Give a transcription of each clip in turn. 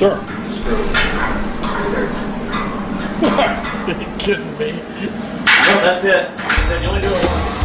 Sure. Screw. Are you kidding me? No, that's it. You only do it once.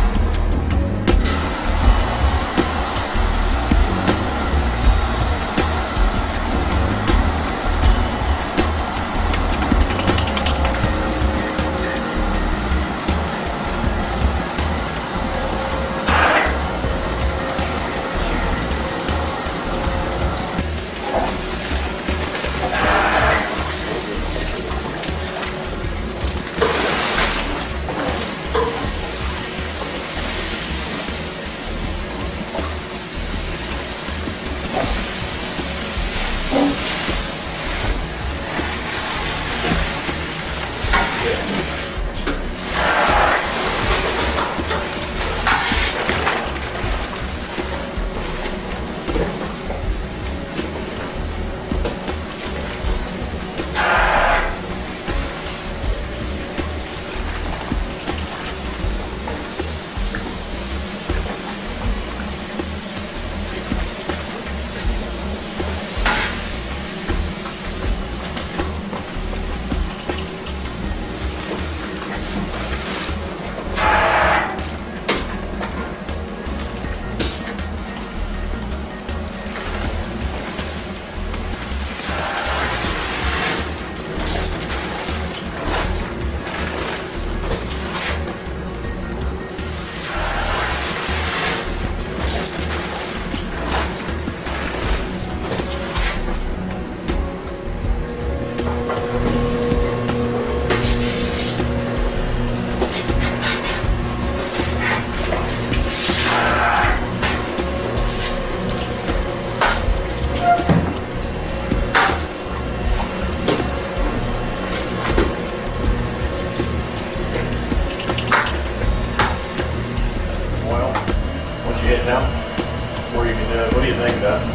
It now? Or you can do it. What do you think about it?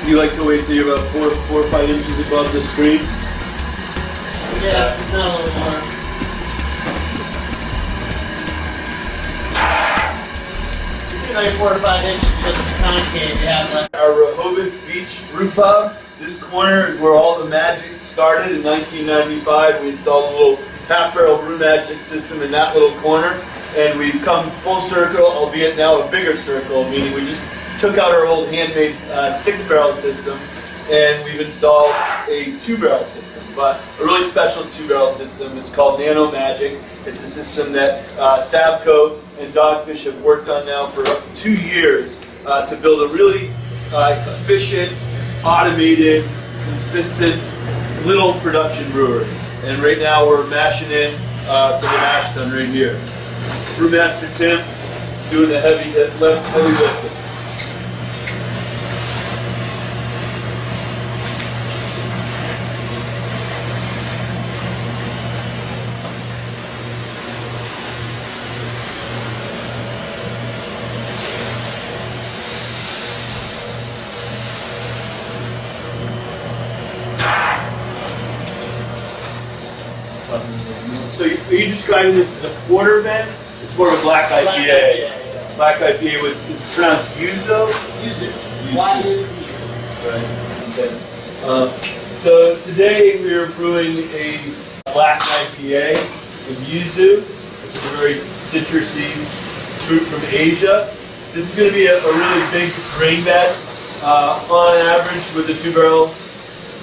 You like to wait till you're about 4 or 5 inches above the screen? Yeah, not a little more. Like 4 or 5 inches because of the concave you have left. Our Rehoboth Beach Brewpub. This corner is where all the magic started in 1995. We installed a little half-barrel brew magic system in that little corner, and we've come full circle, albeit now a bigger circle, meaning we just took out our old handmade 6-barrel system, and we've installed a 2-barrel system, but a really special 2-barrel system. It's called Nano-Magic. It's a system that Sabco and Dogfish have worked on now for 2 years to build a really efficient, automated, consistent little production brewery. And right now we're mashing in to the mash tun right here. This is Brewmaster Tim doing the heavy lifting. So are you describing this as a porter then? It's more of a black IPA. Black IPA, yeah. Black IPA with, it's pronounced yuzu? Yuzu. Y-U-Z. Right. Okay. So today we are brewing a black IPA with yuzu, which is a very citrusy fruit from Asia. This is going to be a really big grain bed. On average, with the 2-barrel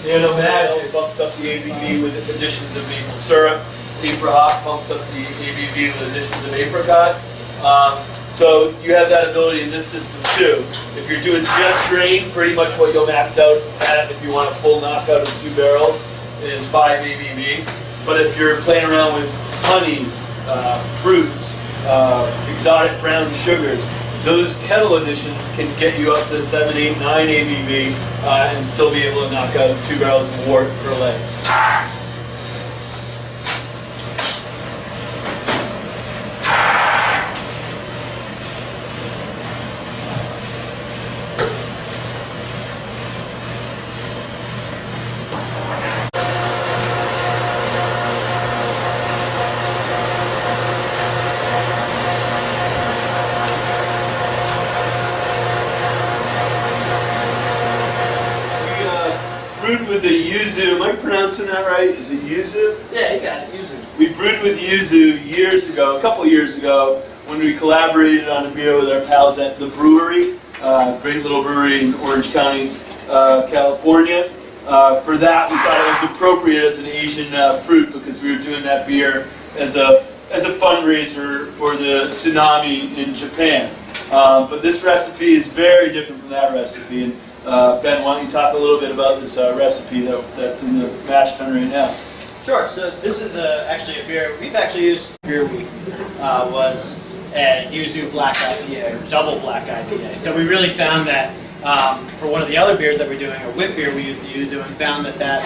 Nano-Magic, we bumped up the ABV with additions of maple syrup. Apricot pumped up the ABV with additions of apricots. So you have that ability in this system too. If you're doing just grain, pretty much what you'll max out at if you want a full knockout of 2 barrels is 5 ABV. But if you're playing around with honey, fruits, exotic brown sugars, those kettle additions can get you up to 7, 8, 9 ABV and still be able to knock out 2 barrels of wort per leg. that right? Is it yuzu? Yeah, you got it. Use it. We brewed with yuzu years ago, a couple years ago, when we collaborated on a beer with our pals at the brewery, great little brewery in Orange County, California. For that, we thought it was appropriate as an Asian fruit because we were doing that beer as a fundraiser for the tsunami in Japan. But this recipe is very different from that recipe. And Ben, why don't you talk a little bit about this recipe that's in the mash tun right now? Sure. So this is actually a beer we've actually used. Beer week was a yuzu black IPA, or double black IPA. So we really found that for one of the other beers that we're doing, a whip beer, we used the yuzu and found that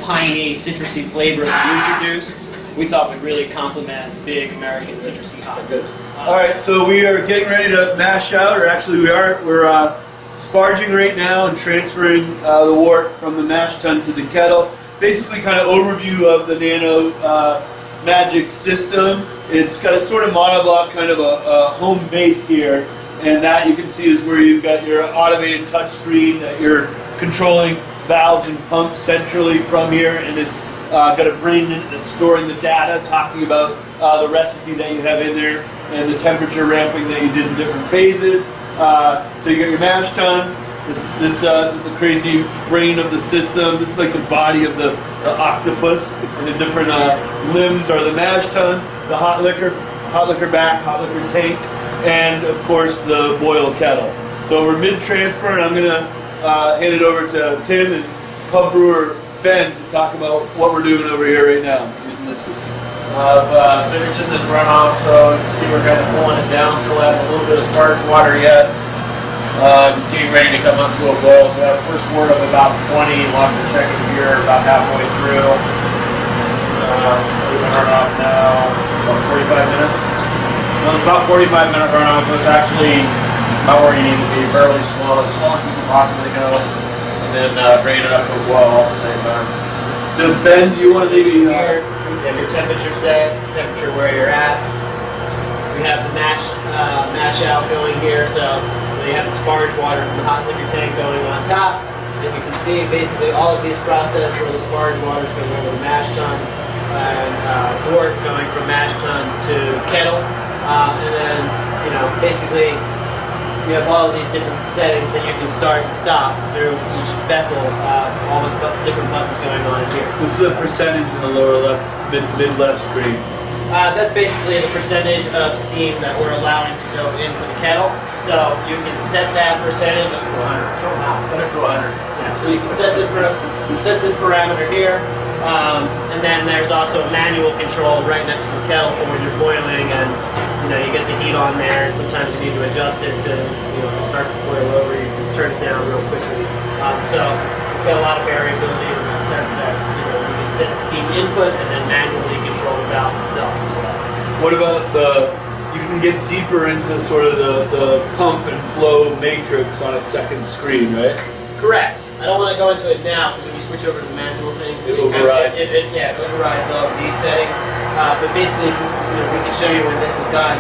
piney, citrusy flavor of the yuzu juice we thought would really complement big American citrusy hops. All right, so we are getting ready to mash out, or actually we're sparging right now and transferring the wort from the mash tun to the kettle. Basically, kind of overview of the Nano-Magic system. It's got a sort of monoblock, kind of a home base here, and that you can see is where you've got your automated touch screen that you're controlling valves and pumps centrally from here, and it's got a brain in it that's storing the data, talking about the recipe that you have in there and the temperature ramping that you did in different phases. So you got your mash tun, the crazy brain of the system. This is like the body of the octopus, and the different limbs are the mash tun, the hot liquor back, hot liquor tank, and of course the boil kettle. So we're mid-transfer, and I'm going to hand it over to Tim and pub brewer Ben to talk about what we're doing over here right now using this system. Finishing this runoff, so you can see we're kind of pulling it down, still have a little bit of sparge water yet. Getting ready to come up to a boil, so that first wort of about 20, we'll have to check it here about halfway through. We've been running off now about 45 minutes. So it's about 45-minute runoff, so it's actually about where you need to be, fairly slow, as slow as you can possibly go. And then bring it up to a boil all at the same time. So Ben, do you want to maybe Here, you have your temperature set, temperature where you're at. We have the mash out going here, so you have the sparge water from the hot liquor tank going on top. And you can see basically all of these processes where the sparge water is going over the mash tun, and wort going from mash tun to kettle. And then, basically you have all of these different settings that you can start and stop through each vessel, all the different buttons going on here. what's the percentage in the lower left, mid left screen? That's basically the percentage of steam that we're allowing to go into the kettle. So you can set that percentage. Set it to 100. Yeah, so you can set this parameter here, and then there's also a manual control right next to the kettle for when you're boiling, and you get the heat on there, and sometimes you need to adjust it to, if it starts to boil over, you can turn it down real quickly. So it's got a lot of variability in the sense that you can set steam input and then manually control the valve itself as well. What about you can get deeper into sort of the pump and flow matrix on a second screen, right? Correct. I don't want to go into it now because when you switch over to the manual thing, It overrides. It overrides all of these settings. But basically, we can show you when this is done.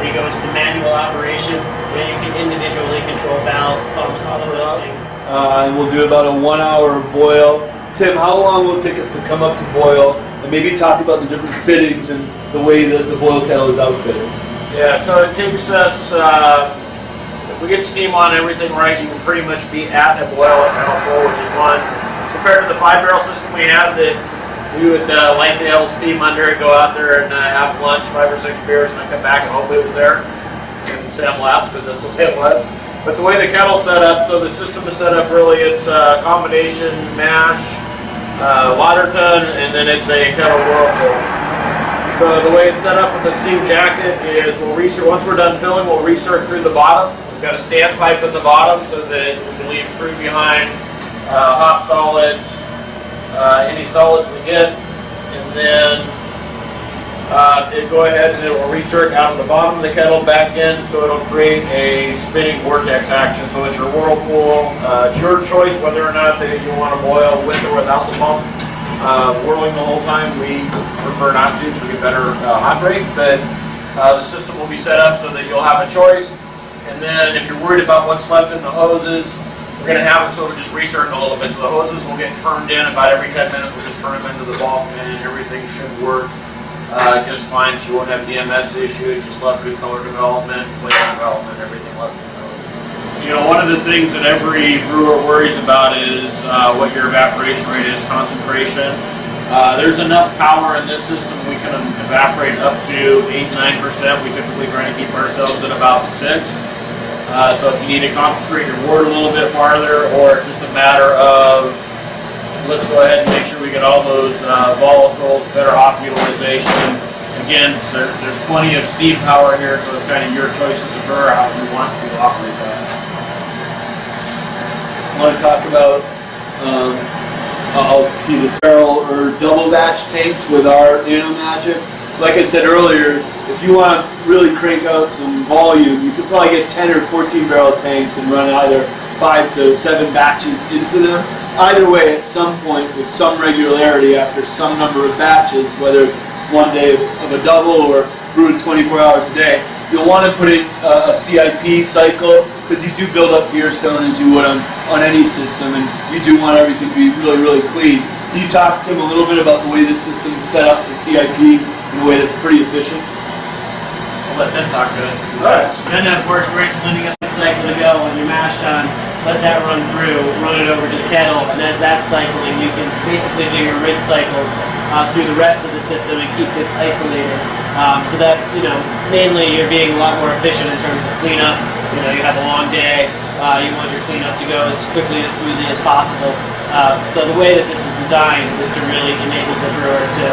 You go into the manual operation, and you can individually control valves, pumps, all of those things. And we'll do about a 1 hour boil. Tim, how long will it take us to come up to boil? And maybe talk about the different fittings and the way that the boil kettle is outfitted. Yeah, so it takes us, if we get steam on everything right, you can pretty much be at a boil at kettle full, which is one. Compared to the 5-barrel system we have that we would like to have steam under it, go out there and have lunch, 5 or 6 beers, and then come back and hopefully it was there. And Sam laughs because that's the way it was. But the way the kettle's set up, so the system is set up really, it's a combination mash, water tun, and then it's a kettle whirlpool. So the way it's set up with the steam jacket is we'll recirc, once we're done filling, we'll recirc through the bottom. We've got a standpipe in the bottom so that we can leave through behind hot solids, any solids we get, and then it go ahead and it will recirc out of the bottom of the kettle back in, so it'll create a spinning vortex action. So it's your whirlpool. It's your choice whether or not that you want to boil with or without the pump. Whirling the whole time, we prefer not to, so we get better hot rate. But the system will be set up so that you'll have a choice. And then if you're worried about what's left in the hoses, we're going to have it sort of just recircle a little bit. So the hoses will get turned in about every 10 minutes. We'll just turn them into the bulk and everything should work just fine. So you won't have DMS issues. Just love good color development, flavor development, everything left in those. You know, one of the things that every brewer worries about is what your evaporation rate is, concentration. There's enough power in this system we can evaporate up to 8-9%. We typically try to keep ourselves at about 6. So if you need to concentrate your wort a little bit farther, or it's just a matter of let's go ahead and make sure we get all those volatiles, better hop utilization. Again, there's plenty of steam power here, so it's kind of your choice as a brewer how you want to operate that. I want to talk about I'll tee this barrel or double batch tanks with our Nano-Magic. Like I said earlier, if you want to really crank out some volume, you could probably get 10 or 14 barrel tanks and run either 5 to 7 batches into them. Either way, at some point, with some regularity, after some number of batches, whether it's one day of a double or brewing 24 hours a day, you'll want to put in a CIP cycle, because you do build up beer stone as you would on any system, and you do want everything to be really, really clean. Can you talk to him a little bit about the way this system is set up to CIP in a way that's pretty efficient? I'll let them talk to it. Alright. Then of course where it's cleaning up the cycle to go when you're mashed on, let that run through, run it over to the kettle, and as that's cycling, you can basically do your rinse cycles through the rest of the system and keep this isolated. So that, you know, mainly you're being a lot more efficient in terms of cleanup. You know, you have a long day, you want your cleanup to go as quickly, as smoothly as possible. So the way that this is designed is to really enable the brewer to,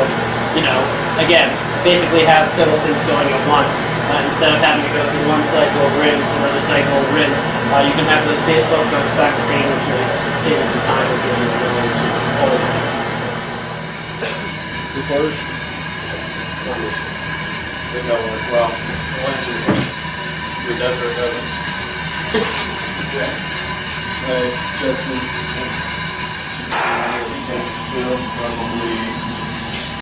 you know, again, basically have several things going at once. Instead of having to go through one cycle of rinse, another cycle of rinse, you can have those both go simultaneously, saving some time with the other, which is always nice. Reporters? They know it well. One answer the question. It does or it doesn't. Justin. Still probably